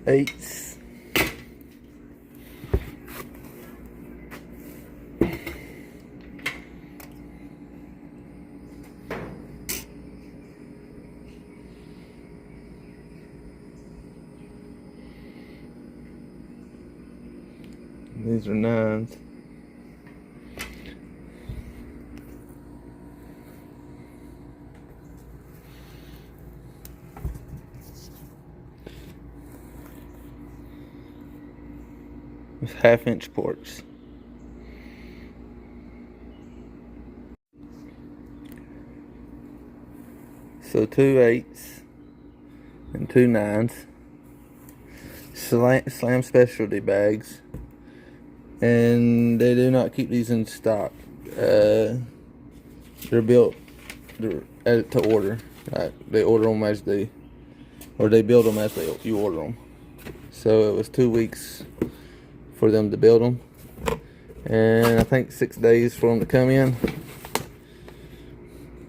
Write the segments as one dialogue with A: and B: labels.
A: Eighths. These are nines. With 1/2-inch ports. So 2 8s and 2 9s. Slam specialty bags, and they do not keep these in stock. They're built to order. They order them as they build them as you order them. So it was 2 weeks for them to build them, and I think 6 days for them to come in.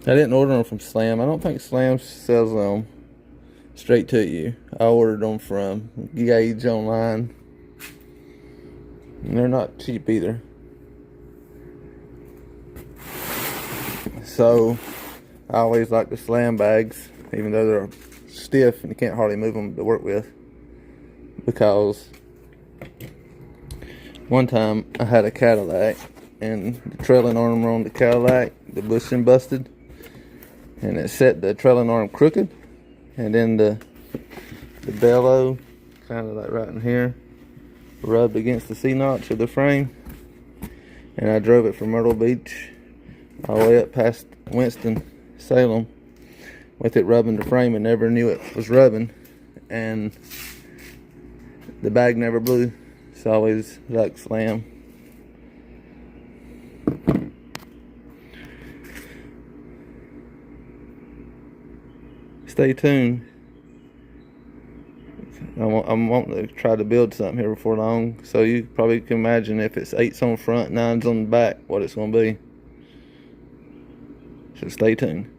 A: I didn't order them from Slam. I don't think Slam sells them straight to you. I ordered them from Gauge online, and they're not cheap either. So I always like the Slam bags, even though they're stiff and you can't hardly move them to work with, because one time I had a Cadillac and the trailing arm on the Cadillac, the bushing busted, and it set the trailing arm crooked, and then the bellow, kind of like right in here, rubbed against the C-notch of the frame. And I drove it from Myrtle Beach all the way up past Winston-Salem with it rubbing the frame, and never knew it was rubbing, and the bag never blew. So I always like Slam. Stay tuned. I'm wanting to try to build something here before long, so you probably can imagine if it's 8s on the front, 9s on the back, what it's going to be. So stay tuned.